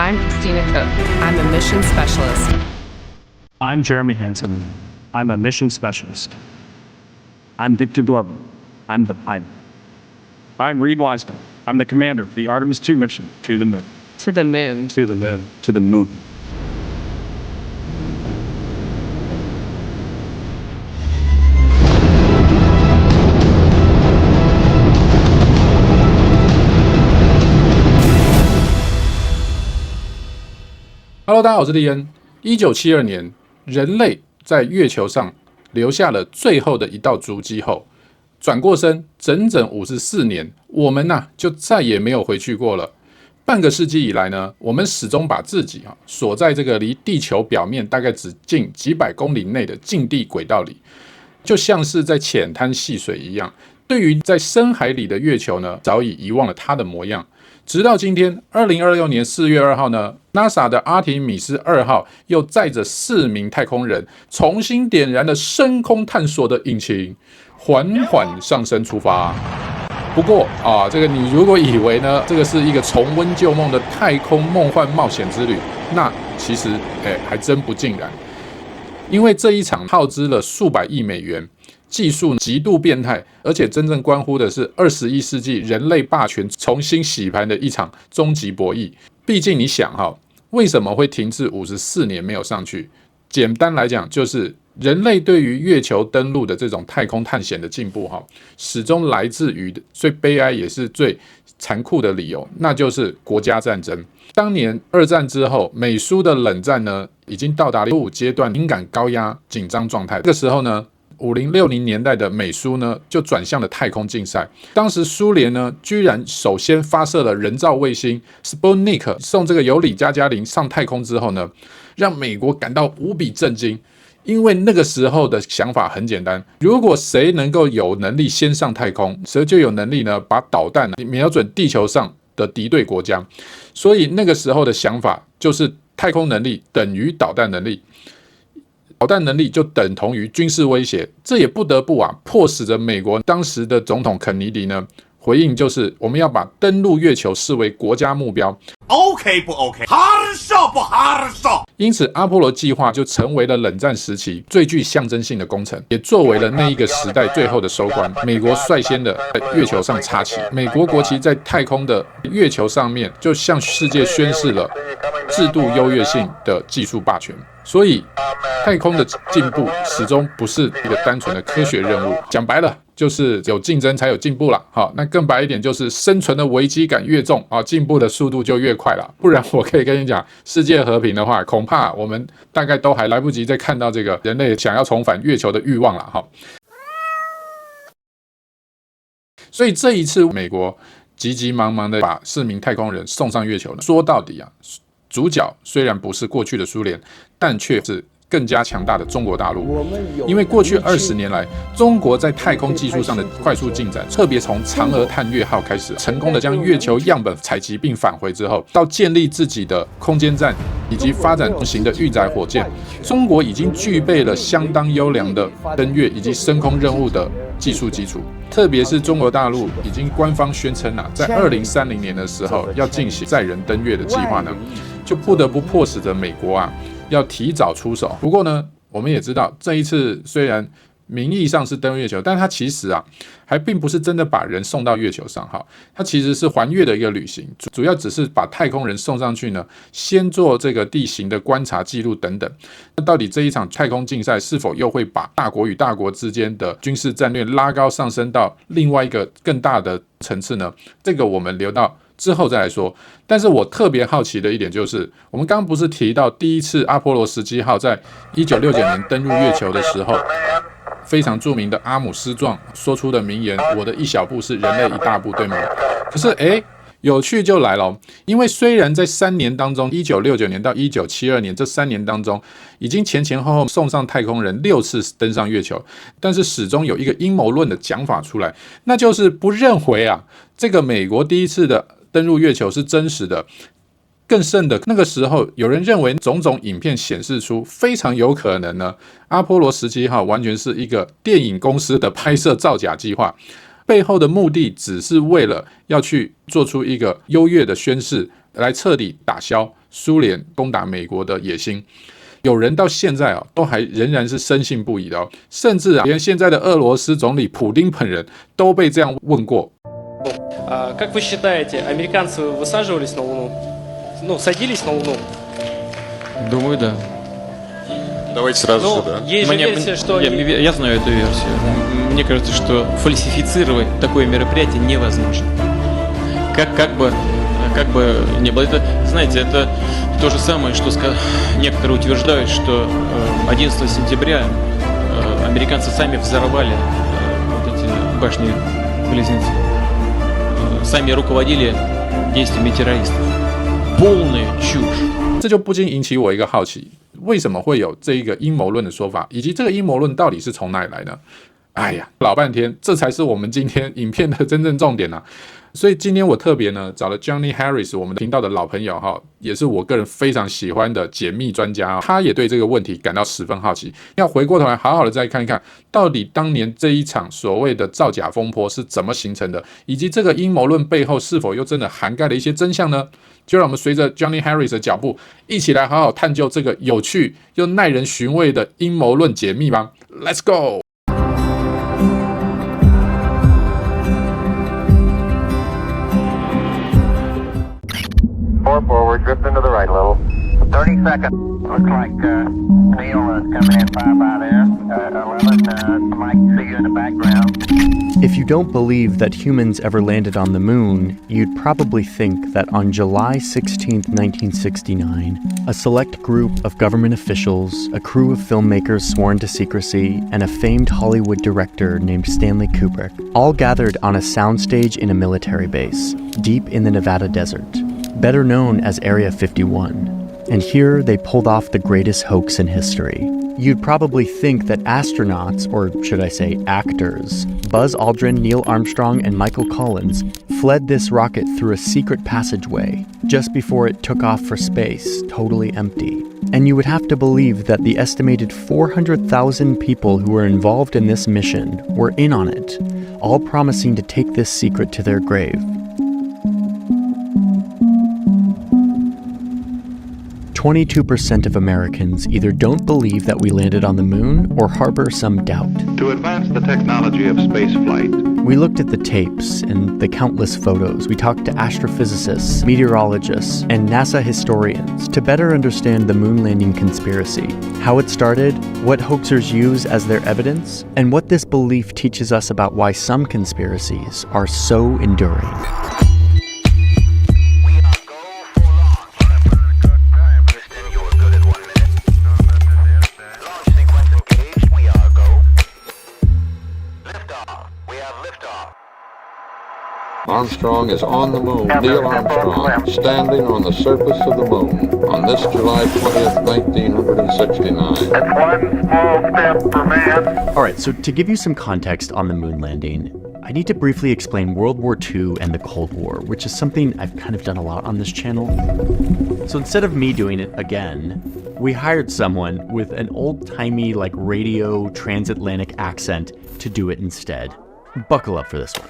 I'm Christina Cook. I'm a mission specialist. I'm Jeremy Hansen. I'm a mission specialist. I'm Victor Glover. I'm the pilot. I'm Reed Wiseman. I'm the commander of the Artemis II mission to the moon. To the moon. To the moon. To the moon. Hello， 大家好，我是利恩。1972年，人类在月球上留下了最后的一道足迹后，转过身，整整54年，我们就再也没有回去过了。半个世纪以来呢，我们始终把自己锁在这个离地球表面大概只近几百公里内的近地轨道里，就像是在浅滩戏水一样。对于在深海里的月球呢，早已遗忘了它的模样。直到今天，2026年4月2号呢 ，NASA 的阿提米斯2号又载着4名太空人，重新点燃了深空探索的引擎，缓缓上升出发。不过这个你如果以为呢，这个是一个重温旧梦的太空梦幻冒险之旅，那其实还真不尽然。因为这一场耗资了数百亿美元，技术极度变态，而且真正关乎的是21世纪人类霸权重新洗盘的一场终极博弈。毕竟你想为什么会停滞54年没有上去？简单来讲，就是人类对于月球登陆的这种太空探险的进步始终来自于最悲哀也是最残酷的理由，那就是国家战争。当年二战之后，美苏的冷战呢，已经到达了5阶段敏感、高压、紧张状态。这个时候呢，50、60年代的美苏呢，就转向了太空竞赛。当时苏联呢，居然首先发射了人造卫星 Sputnik， 送这个由里加加林上太空之后呢，让美国感到无比震惊。因为那个时候的想法很简单，如果谁能够有能力先上太空，谁就有能力呢把导弹瞄准地球上的敌对国家。所以那个时候的想法就是太空能力等于导弹能力。导弹能力就等同于军事威胁，这也不得不迫使着美国当时的总统肯尼迪呢回应，就是我们要把登陆月球视为国家目标。OK 不 OK？ хорошо不хорошо？因此，阿波罗计划就成为了冷战时期最具象征性的工程，也作为了那一个时代最后的收官。美国率先的在月球上插旗，美国国旗在太空的月球上面，就向世界宣示了制度优越性的技术霸权。所以，太空的进步始终不是一个单纯的科学任务。讲白了，就是有竞争才有进步了。那更白一点，就是生存的危机感越重进步的速度就越快了。不然，我可以跟你讲，世界和平的话，恐怕我们大概都还来不及再看到这个人类想要重返月球的欲望了。所以这一次，美国急急忙忙的把4名太空人送上月球了。说到底主角虽然不是过去的苏联，但却是更加强大的中国大陆。因为过去20年来，中国在太空技术上的快速进展，特别从嫦娥探月号开始，成功的将月球样本采集并返回之后，到建立自己的空间站，以及发展同型的运载火箭，中国已经具备了相当优良的登月以及升空任务的技术基础。特别是中国大陆已经官方宣称在2030年的时候要进行载人登月的计划呢，就不得不迫使着美国要提早出手。不过呢，我们也知道这一次虽然名义上是登月球，但它其实还并不是真的把人送到月球上它其实是环月的一个旅行，主要只是把太空人送上去呢，先做这个地形的观察记录等等。那到底这一场太空竞赛是否又会把大国与大国之间的军事战略拉高上升到另外一个更大的层次呢？这个我们留到之后再来说。但是我特别好奇的一点就是，我们刚刚不是提到第一次阿波罗17号在1969年登陆月球的时候，非常著名的阿姆斯壮说出的名言，我的一小步是人类一大步，对吗？可是有趣就来了，因为虽然在3年当中，1969年到1972年这3年当中，已经前前后后送上太空人6次登上月球，但是始终有一个阴谋论的讲法出来，那就是不认为这个美国第一次的登陆月球是真实的。更甚的，那个时候有人认为种种影片显示出非常有可能呢，阿波罗17号完全是一个电影公司的拍摄造假计划，背后的目的只是为了要去做出一个优越的宣示，来彻底打消苏联攻打美国的野心。有人到现在都还仍然是深信不疑的甚至连现在的俄罗斯总理普丁本人都被这样问过。Как вы считаете, американцы высаживались на Луну? Ну, садились на Луну? Думаю, да. Давайте сразу сюда. Есть же версия, что Я знаю эту версию. Мне кажется, что фальсифицировать такое мероприятие невозможно. Как бы не было. Это, знаете, это то же самое, что некоторые утверждают, что 11 сентября американцы сами взорвали вот эти башни-близнецы. Сами руководили действиями террористов. Полная чушь. 这就不禁引起我一个好奇，为什么会有这一个阴谋论的说法，以及这个阴谋论到底是从哪里来呢？哎呀，老半天，这才是我们今天影片的真正重点啊！所以今天我特别呢找了 Johnny Harris， 我们的频道的老朋友也是我个人非常喜欢的解密专家他也对这个问题感到十分好奇，要回过头来好好的再看一看，到底当年这一场所谓的造假风波是怎么形成的，以及这个阴谋论背后是否又真的涵盖了一些真相呢？就让我们随着 Johnny Harris 的脚步，一起来好好探究这个有趣又耐人寻味的阴谋论解密吧。Let's go！Forward, drift into the right a little. 30 seconds. Looks like Neil is coming in 5 by there. 11, Mike, see you in the background. If you don't believe that humans ever landed on the moon, you'd probably think that on July 16, 1969, a select group of government officials, a crew of filmmakers sworn to secrecy, and a famed Hollywood director named Stanley Kubrick all gathered on a soundstage in a military base, deep in the Nevada desert, better known as Area 51. And here they pulled off the greatest hoax in history. You'd probably think that astronauts, or should I say actors, Buzz Aldrin, Neil Armstrong, and Michael Collins fled this rocket through a secret passageway just before it took off for space, totally empty. And you would have to believe that the estimated 400,000 people who were involved in this mission were in on it, all promising to take this secret to their grave. 22% of Americans either don't believe that we landed on the moon or harbor some doubt. To advance the technology of spaceflight, we looked at the tapes and the countless photos. We talked to astrophysicists, meteorologists, and NASA historians to better understand the moon landing conspiracy, how it started, what hoaxers use as their evidence, and what this belief teaches us about why some conspiracies are so enduring. Armstrong is on the moon. Neil Armstrong, standing on the surface of the moon on this July 20th, 1969. That's one small step for man. All right, so to give you some context on the moon landing, I need to briefly explain World War II and the Cold War, which is something I've kind of done a lot on this channel. So instead of me doing it again, we hired someone with an old-timey, radio transatlantic accent to do it instead. Buckle up for this one.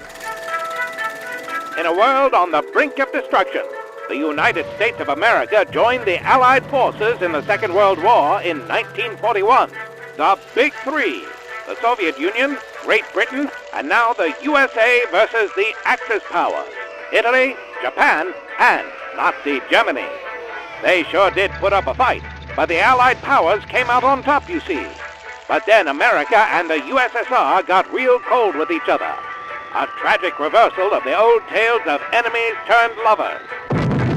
In a world on the brink of destruction, the United States of America joined the Allied forces in the Second World War in 1941. The Big Three, the Soviet Union, Great Britain, and now the USA versus the Axis powers, Italy, Japan, and Nazi Germany. They sure did put up a fight, but the Allied powers came out on top, you see. But then America and the USSR got real cold with each other. A tragic reversal of the old tales of enemies turned lovers.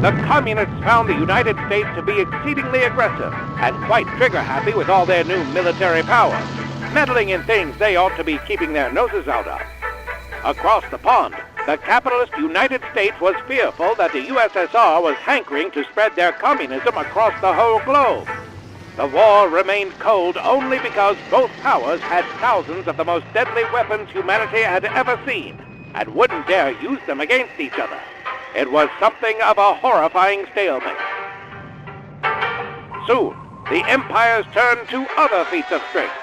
The communists found the United States to be exceedingly aggressive and quite trigger-happy with all their new military power, meddling in things they ought to be keeping their noses out of. Across the pond, the capitalist United States was fearful that the USSR was hankering to spread their communism across the whole globe. The war remained cold only because both powers had thousands of the most deadly weapons humanity had ever seen and wouldn't dare use them against each other. It was something of a horrifying stalemate. Soon, the empires turned to other feats of strength: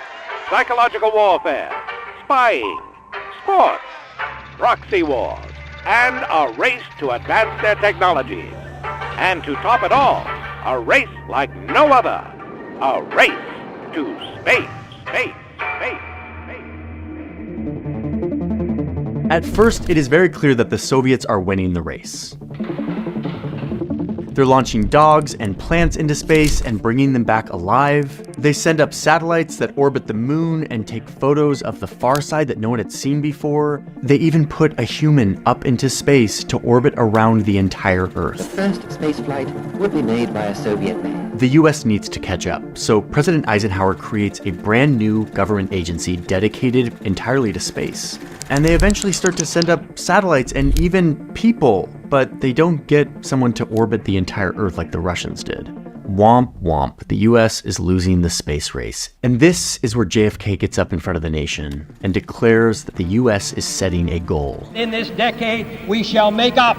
psychological warfare, spying, sports, proxy wars, and a race to advance their technologies. And to top it all, A race like no other. A race to space. At first, it is very clear that the Soviets are winning the race. They're launching dogs and plants into space and bringing them back alive. They send up satellites that orbit the moon and take photos of the far side that no one had seen before. They even put a human up into space to orbit around the entire Earth. The first spaceflight would be made by a Soviet man. The US needs to catch up, so President Eisenhower creates a brand new government agency dedicated entirely to space. And they eventually start to send up satellites and even people, but they don't get someone to orbit the entire Earth like the Russians did. Womp womp, the US is losing the space race. And this is where JFK gets up in front of the nation and declares that the US is setting a goal. In this decade, we shall make up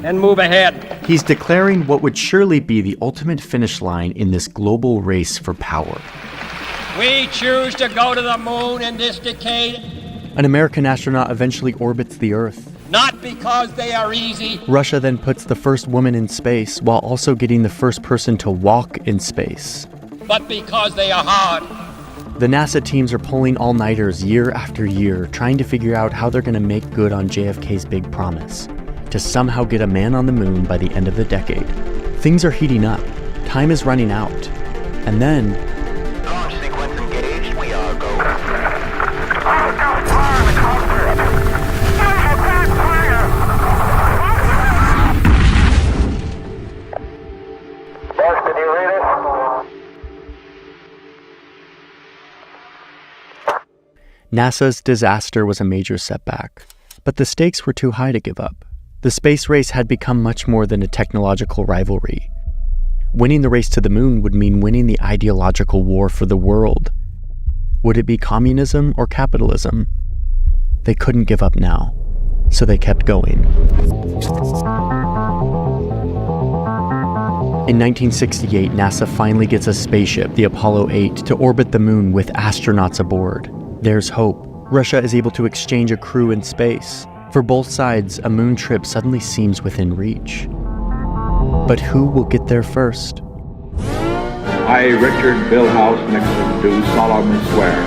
and move ahead. He's declaring what would surely be the ultimate finish line in this global race for power. We choose to go to the moon in this decade. An American astronaut eventually orbits the Earth. Not because they are easy. Russia then puts the first woman in space while also getting the first person to walk in space. But because they are hard. The NASA teams are pulling all-nighters year after year, trying to figure out how they're going to make good on JFK's big promise, to somehow get a man on the moon by the end of the decade. Things are heating up. Time is running out. And then... Launch sequence engaged. We are go. NASA's disaster was a major setback, but the stakes were too high to give up. The space race had become much more than a technological rivalry. Winning the race to the moon would mean winning the ideological war for the world. Would it be communism or capitalism? They couldn't give up now, so they kept going. In 1968, NASA finally gets a spaceship, the Apollo 8, to orbit the moon with astronauts aboard. There's hope. Russia is able to exchange a crew in space. For both sides, a moon trip suddenly seems within reach. But who will get there first? I, Richard Bill House Nixon, do solemnly swear.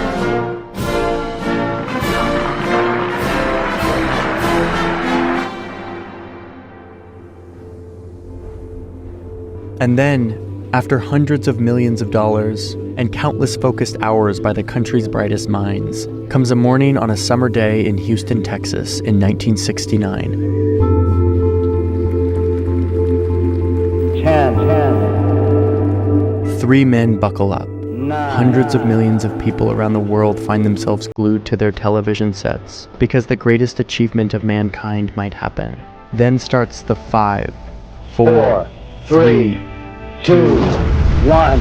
And then, after hundreds of millions of dollars and countless focused hours by the country's brightest minds, comes a morning on a summer day in Houston, Texas in 1969. 10. 3 men buckle up. Hundreds of millions of people around the world find themselves glued to their television sets because the greatest achievement of mankind might happen. Then starts the 5, 4, 3, 2, 1,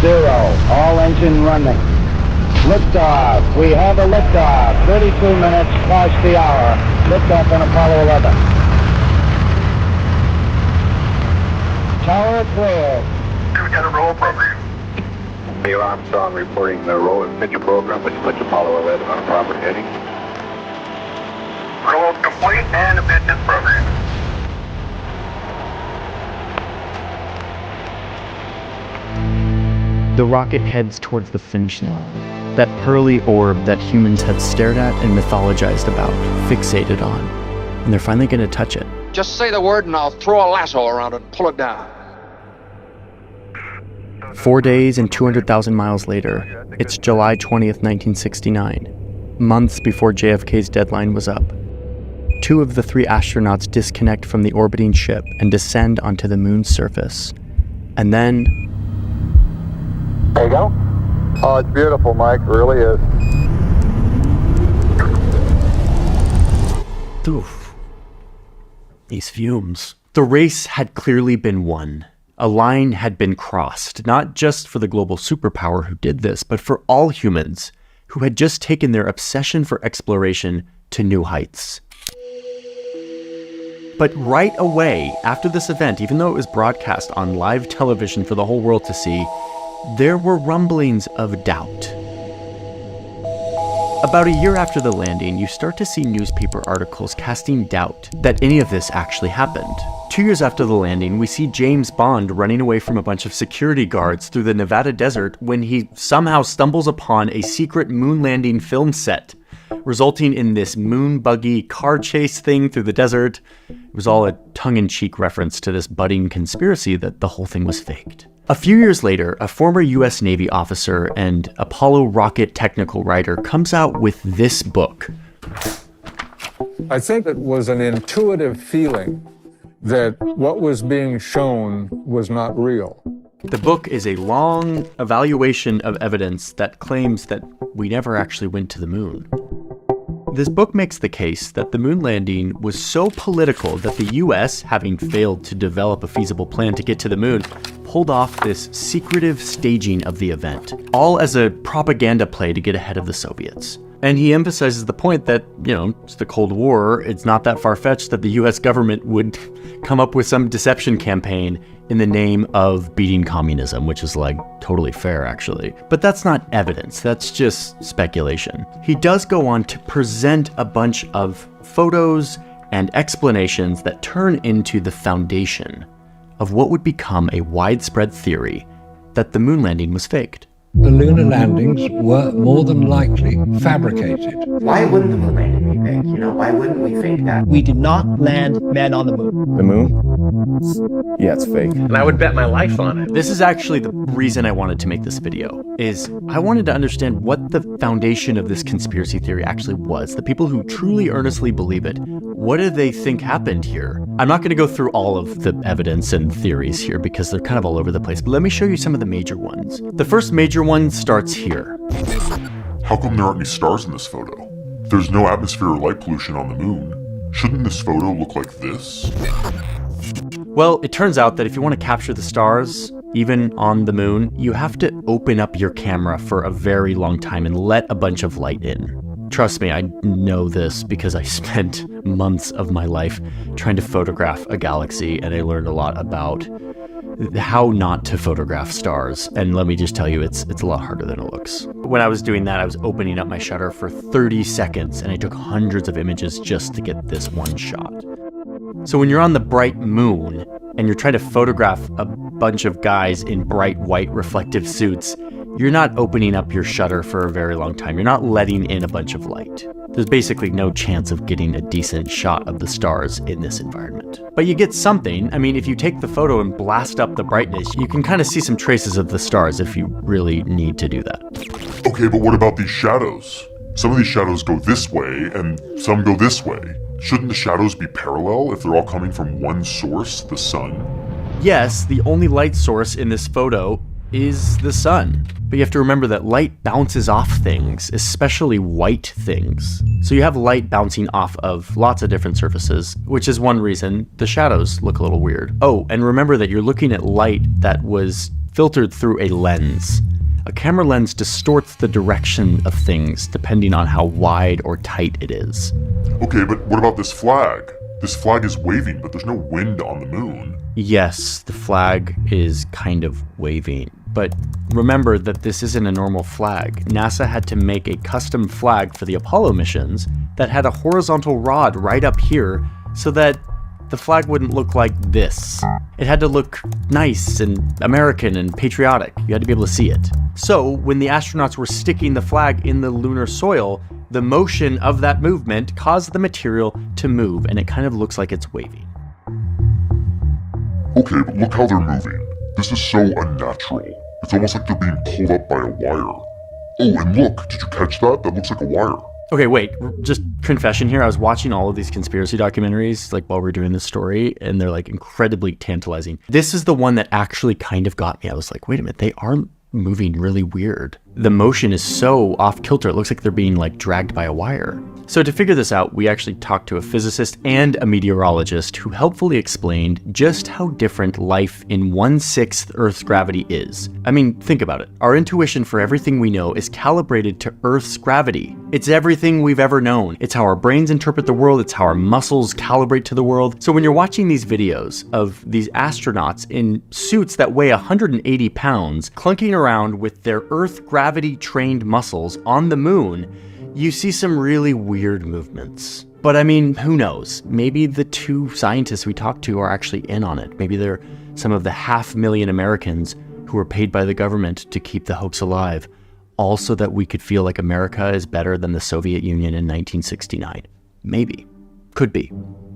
0. All engine running. Liftoff. We have a liftoff. 32 minutes past the hour. Liftoff on Apollo 11. Tower clear. 2-10 roll program. Neil Armstrong reporting the roll and pitch program, which puts Apollo 11 on a proper heading. Roll complete and a pitch program. The rocket heads towards the finish line, that pearly orb that humans had stared at and mythologized about, fixated on, and they're finally going to touch it. Just say the word and I'll throw a lasso around it and pull it down. 4 days and 200,000 miles later, it's July 20th, 1969, months before JFK's deadline was up. 2 of the 3 astronauts disconnect from the orbiting ship and descend onto the moon's surface. And then... There you go. Oh, it's beautiful, Mike. It really is. Oof. These fumes. The race had clearly been won. A line had been crossed, not just for the global superpower who did this, but for all humans who had just taken their obsession for exploration to new heights. But right away, after this event, even though it was broadcast on live television for the whole world to see, there were rumblings of doubt. About a year after the landing, you start to see newspaper articles casting doubt that any of this actually happened. 2 years after the landing, we see James Bond running away from a bunch of security guards through the Nevada desert when he somehow stumbles upon a secret moon landing film set, resulting in this moon buggy car chase thing through the desert. It was all a tongue-in-cheek reference to this budding conspiracy that the whole thing was faked. A few years later, a former US Navy officer and Apollo rocket technical writer comes out with this book. I think it was an intuitive feeling that what was being shown was not real. The book is a long evaluation of evidence that claims that we never actually went to the moon. This book makes the case that the moon landing was so political that the US, having failed to develop a feasible plan to get to the moon, pulled off this secretive staging of the event, all as a propaganda play to get ahead of the Soviets. And he emphasizes the point that, it's the Cold War, it's not that far-fetched that the US government would come up with some deception campaign in the name of beating communism, which is totally fair actually. But that's not evidence, that's just speculation. He does go on to present a bunch of photos and explanations that turn into the foundation of what would become a widespread theory that the moon landing was faked. The lunar landings were more than likely fabricated. Why wouldn't the moon landing be fake? Why wouldn't we fake that? We did not land men on the moon. The moon? Yeah, it's fake. And I would bet my life on it. This is actually the reason I wanted to make this video, is I wanted to understand what the foundation of this conspiracy theory actually was. The people who truly earnestly believe it, what do they think happened here? I'm not going to go through all of the evidence and theories here because they're kind of all over the place, but let me show you some of the major ones. The first major one starts here. How come there aren't any stars in this photo? There's no atmosphere or light pollution on the moon. Shouldn't this photo look like this? Well, it turns out that if you want to capture the stars, even on the moon, you have to open up your camera for a very long time and let a bunch of light in. Trust me, I know this because I spent months of my life trying to photograph a galaxy, and I learned a lot about how not to photograph stars. And let me just tell you, it's a lot harder than it looks. When I was doing that, I was opening up my shutter for 30 seconds, and I took hundreds of images just to get this one shot. So when you're on the bright moon, and you're trying to photograph a bunch of guys in bright white reflective suits, you're not opening up your shutter for a very long time. You're not letting in a bunch of light. There's basically no chance of getting a decent shot of the stars in this environment. But you get something. I mean, if you take the photo and blast up the brightness, you can kind of see some traces of the stars if you really need to do that. Okay, but what about these shadows? Some of these shadows go this way, and some go this way. Shouldn't the shadows be parallel if they're all coming from one source, the sun? Yes, the only light source in this photo is the sun. But you have to remember that light bounces off things, especially white things. So you have light bouncing off of lots of different surfaces, which is one reason the shadows look a little weird. Oh, and remember that you're looking at light that was filtered through a lens. A camera lens distorts the direction of things depending on how wide or tight it is. Okay, but what about this flag? This flag is waving, but there's no wind on the moon. Yes, the flag is kind of waving. But remember that this isn't a normal flag. NASA had to make a custom flag for the Apollo missions that had a horizontal rod right up here so that the flag wouldn't look like this. It had to look nice and American and patriotic. You had to be able to see it. So when the astronauts were sticking the flag in the lunar soil, the motion of that movement caused the material to move, and it kind of looks like it's waving. Okay, but look how they're moving. This is so unnatural. It's almost like they're being pulled up by a wire. Oh, and look, did you catch that? That looks like a wire. Okay, wait, just confession here. I was watching all of these conspiracy documentaries while we were doing this story, and they're incredibly tantalizing. This is the one that actually kind of got me. I was like, wait a minute, they are moving really weird. The motion is so off kilter. It looks like they're being dragged by a wire. So to figure this out, we actually talked to a physicist and a meteorologist who helpfully explained just how different life in 1/6 Earth's gravity is. I mean, think about it. Our intuition for everything we know is calibrated to Earth's gravity. It's everything we've ever known. It's how our brains interpret the world. It's how our muscles calibrate to the world. So when you're watching these videos of these astronauts in suits that weigh 180 pounds clunking around with their Earth gravity gravity-trained muscles on the moon, you see some really weird movements. But I mean, who knows? Maybe the two scientists we talked to are actually in on it. Maybe they're some of the 500,000 Americans who were paid by the government to keep the hoax alive, all so that we could feel like America is better than the Soviet Union in 1969. Maybe. Could be.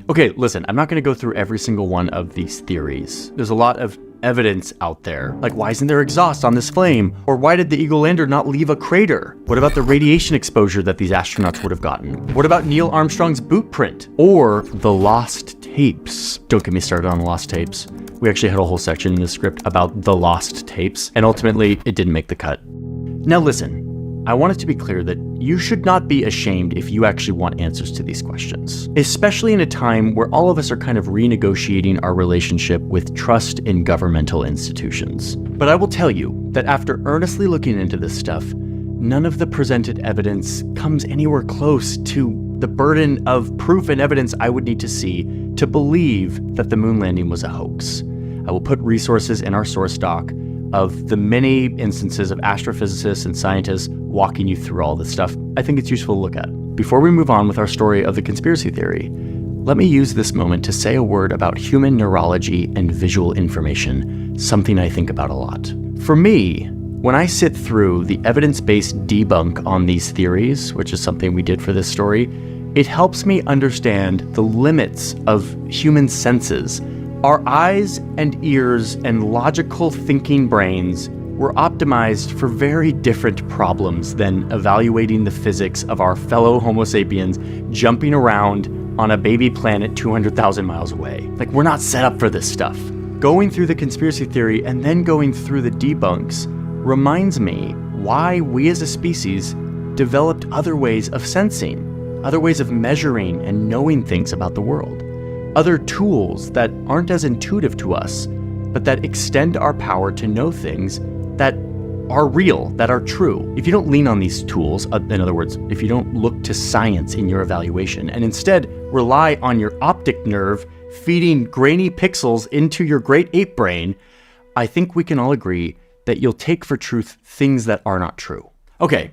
Okay, listen, I'm not going to go through every single one of these theories. There's a lot of evidence out there. Like, why isn't there exhaust on this flame? Or why did the Eagle lander not leave a crater? What about the radiation exposure that these astronauts would have gotten? What about Neil Armstrong's boot print? Or the lost tapes? Don't get me started on lost tapes. We actually had a whole section in the script about the lost tapes, and ultimately, it didn't make the cut. Now listen, I want it to be clear that you should not be ashamed if you actually want answers to these questions, especially in a time where all of us are kind of renegotiating our relationship with trust in governmental institutions. But I will tell you that after earnestly looking into this stuff, none of the presented evidence comes anywhere close to the burden of proof and evidence I would need to see to believe that the moon landing was a hoax. I will put resources in our source doc of the many instances of astrophysicists and scientists walking you through all this stuff. I think it's useful to look at. Before we move on with our story of the conspiracy theory, let me use this moment to say a word about human neurology and visual information, something I think about a lot. For me, when I sit through the evidence-based debunk on these theories, which is something we did for this story, it helps me understand the limits of human senses. Our eyes and ears and logical thinking brains were optimized for very different problems than evaluating the physics of our fellow Homo sapiens jumping around on a baby planet 200,000 miles away. Like, we're not set up for this stuff. Going through the conspiracy theory and then going through the debunks reminds me why we as a species developed other ways of sensing, other ways of measuring and knowing things about the world. Other tools that aren't as intuitive to us, but that extend our power to know things that are real, that are true. If you don't lean on these tools, in other words, if you don't look to science in your evaluation, and instead rely on your optic nerve feeding grainy pixels into your great ape brain, I think we can all agree that you'll take for truth things that are not true. Okay,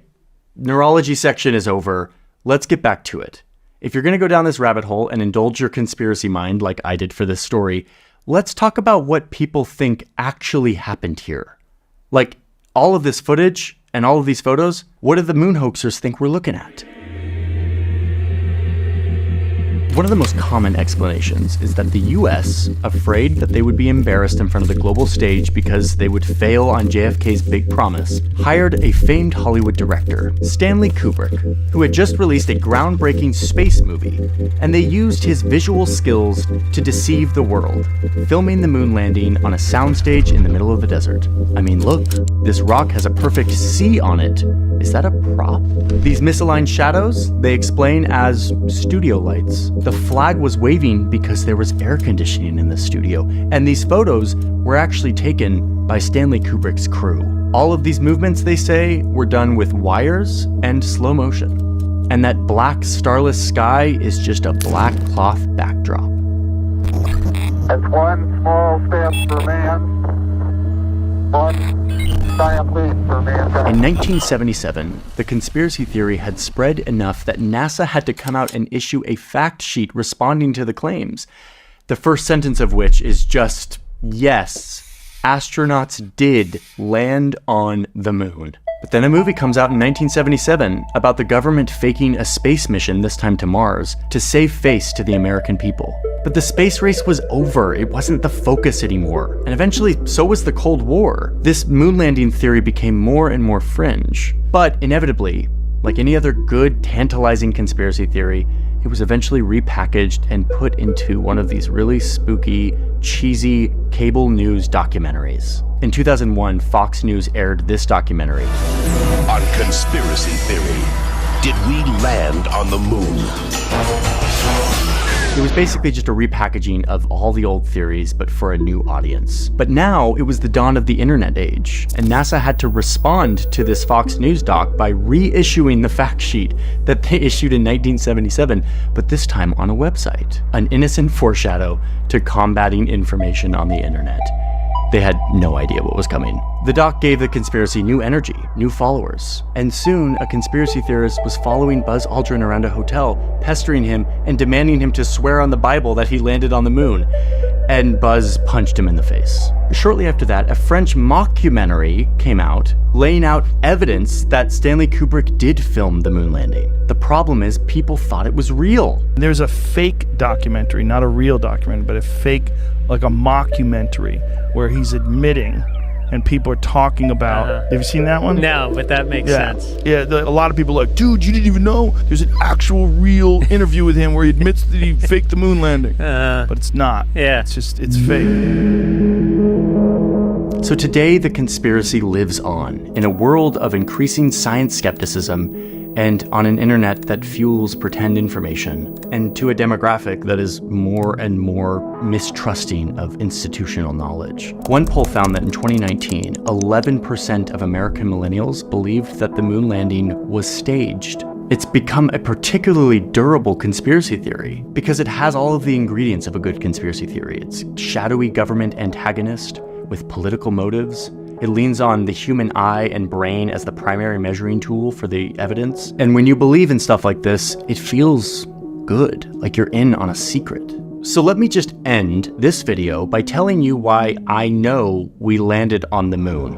neurology section is over. Let's get back to it. If you're going to go down this rabbit hole and indulge your conspiracy mind like I did for this story, let's talk about what people think actually happened here. Like, all of this footage and all of these photos, what do the moon hoaxers think we're looking at? One of the most common explanations is that the US, afraid that they would be embarrassed in front of the global stage because they would fail on JFK's big promise, hired a famed Hollywood director, Stanley Kubrick, who had just released a groundbreaking space movie, and they used his visual skills to deceive the world, filming the moon landing on a soundstage in the middle of the desert. I mean, look, this rock has a perfect C on it. Is that a prop? These misaligned shadows, they explain as studio lights. The flag was waving because there was air conditioning in the studio, and these photos were actually taken by Stanley Kubrick's crew. All of these movements, they say, were done with wires and slow motion, and that black starless sky is just a black cloth backdrop. That's one small step for man, one giant leap for mankind. In 1977, the conspiracy theory had spread enough that NASA had to come out and issue a fact sheet responding to the claims. The first sentence of which is just, yes, astronauts did land on the moon. But then a movie comes out in 1977 about the government faking a space mission, this time to Mars, to save face to the American people. But the space race was over. It wasn't the focus anymore. And eventually, so was the Cold War. This moon landing theory became more and more fringe. But inevitably, like any other good, tantalizing conspiracy theory, it was eventually repackaged and put into one of these really spooky, cheesy cable news documentaries. In 2001, Fox News aired this documentary. On conspiracy theory, did we land on the moon? It was basically just a repackaging of all the old theories, but for a new audience. But now it was the dawn of the internet age, and NASA had to respond to this Fox News doc by reissuing the fact sheet that they issued in 1977, but this time on a website, an innocent foreshadow to combating information on the internet. They had no idea what was coming. The doc gave the conspiracy new energy, new followers, and soon a conspiracy theorist was following Buzz Aldrin around a hotel, pestering him and demanding him to swear on the Bible that he landed on the moon. And Buzz punched him in the face. Shortly after that, a French mockumentary came out, laying out evidence that Stanley Kubrick did film the moon landing. The problem is people thought it was real. There's a fake documentary, not a real documentary, but a fake, like a mockumentary, where he's admitting and people are talking about. Have you seen that one? No, but that makes sense. Yeah, a lot of people are like, dude, you didn't even know? There's an actual real interview with him where he admits that he faked the moon landing. But it's not. Yeah. It's fake. So today, the conspiracy lives on in a world of increasing science skepticism and on an internet that fuels pretend information, and to a demographic that is more and more mistrusting of institutional knowledge. One poll found that in 2019, 11% of American millennials believed that the moon landing was staged. It's become a particularly durable conspiracy theory because it has all of the ingredients of a good conspiracy theory. It's shadowy government antagonist with political motives. It leans on the human eye and brain as the primary measuring tool for the evidence. And when you believe in stuff like this, it feels good, like you're in on a secret. So let me just end this video by telling you why I know we landed on the moon.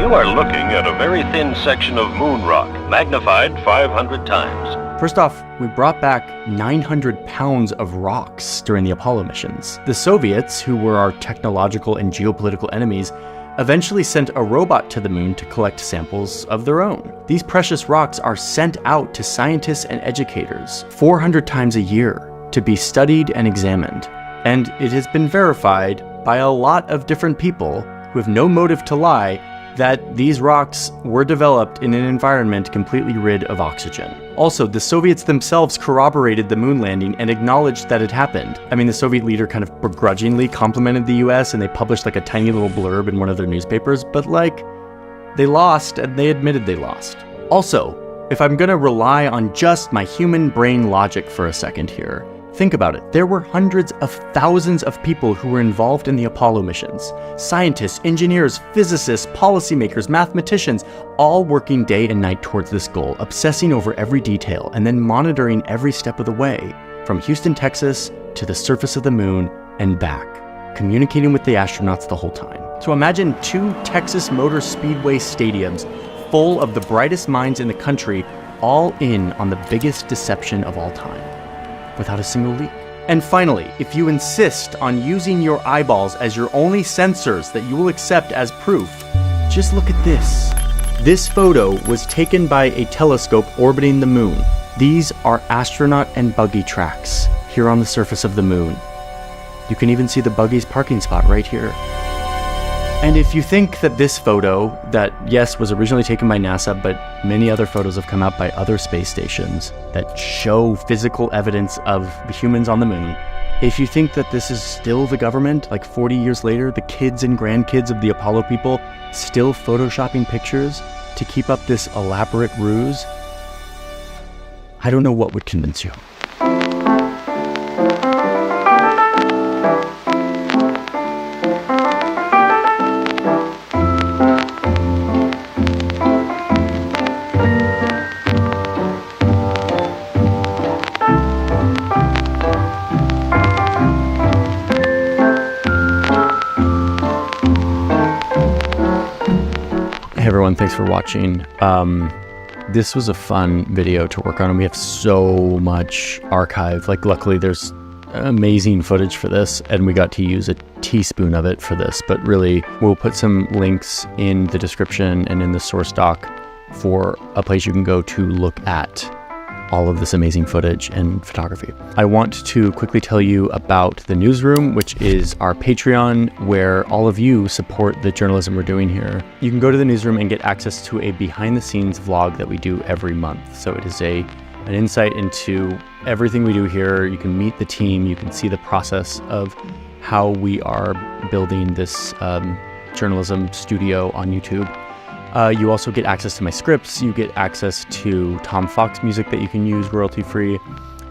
You are looking at a very thin section of moon rock, magnified 500 times. First off, we brought back 900 pounds of rocks during the Apollo missions. The Soviets, who were our technological and geopolitical enemies, eventually sent a robot to the moon to collect samples of their own. These precious rocks are sent out to scientists and educators 400 times a year to be studied and examined. And it has been verified by a lot of different people who have no motive to lie that these rocks were developed in an environment completely rid of oxygen. Also, the Soviets themselves corroborated the moon landing and acknowledged that it happened. I mean, the Soviet leader kind of begrudgingly complimented the US and they published like a tiny little blurb in one of their newspapers, but like, they lost and they admitted they lost. Also, if I'm gonna rely on just my human brain logic for a second here, think about it. There were hundreds of thousands of people who were involved in the Apollo missions. Scientists, engineers, physicists, policymakers, mathematicians, all working day and night towards this goal, obsessing over every detail and then monitoring every step of the way, from Houston, Texas to the surface of the moon and back, communicating with the astronauts the whole time. So imagine 2 Texas Motor Speedway stadiums full of the brightest minds in the country, all in on the biggest deception of all time, without a single leak. And finally, if you insist on using your eyeballs as your only sensors that you will accept as proof, just look at this. This photo was taken by a telescope orbiting the moon. These are astronaut and buggy tracks here on the surface of the moon. You can even see the buggy's parking spot right here. And if you think that this photo, that yes, was originally taken by NASA, but many other photos have come out by other space stations that show physical evidence of the humans on the moon, if you think that this is still the government, like 40 years later, the kids and grandkids of the Apollo people still photoshopping pictures to keep up this elaborate ruse, I don't know what would convince you. Everyone, thanks for watching. This was a fun video to work on, and we have so much archive. Like, luckily there's amazing footage for this, and we got to use a teaspoon of it for this, but really we'll put some links in the description and in the source doc for a place you can go to look at all of this amazing footage and photography. I want to quickly tell you about the newsroom, which is our Patreon, where all of you support the journalism we're doing here. You can go to the newsroom and get access to a behind-the-scenes vlog that we do every month. So it is an insight into everything we do here. You can meet the team. You can see the process of how we are building this journalism studio on YouTube. You also get access to my scripts, you get access to Tom Fox music that you can use royalty-free,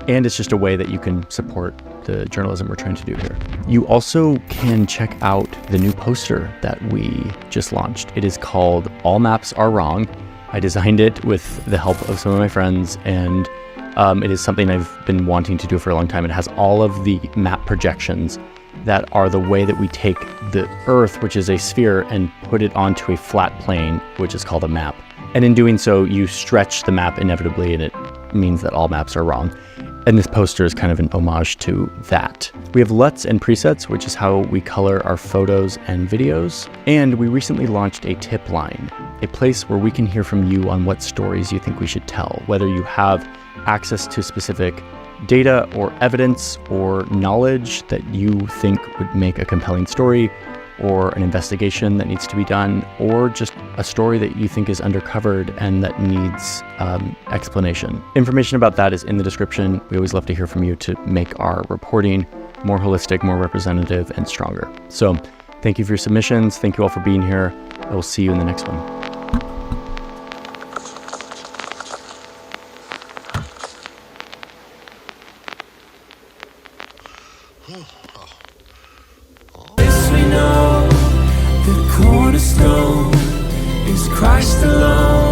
and it's just a way that you can support the journalism we're trying to do here. You also can check out the new poster that we just launched. It is called All Maps Are Wrong. I designed it with the help of some of my friends, and it is something I've been wanting to do for a long time. It has all of the map projections that are the way that we take the Earth, which is a sphere, and put it onto a flat plane, which is called a map. And in doing so, you stretch the map inevitably, and it means that all maps are wrong. And this poster is kind of an homage to that. We have LUTs and presets, which is how we color our photos and videos. And we recently launched a tip line, a place where we can hear from you on what stories you think we should tell, whether you have access to specific data or evidence or knowledge that you think would make a compelling story, or an investigation that needs to be done, or just a story that you think is undercovered and that needs explanation. Information about that is in the description. We always love to hear from you to make our reporting more holistic, more representative, and stronger. So thank you for your submissions. Thank you all for being here. I will see you in the next one. This we know, the cornerstone is Christ alone.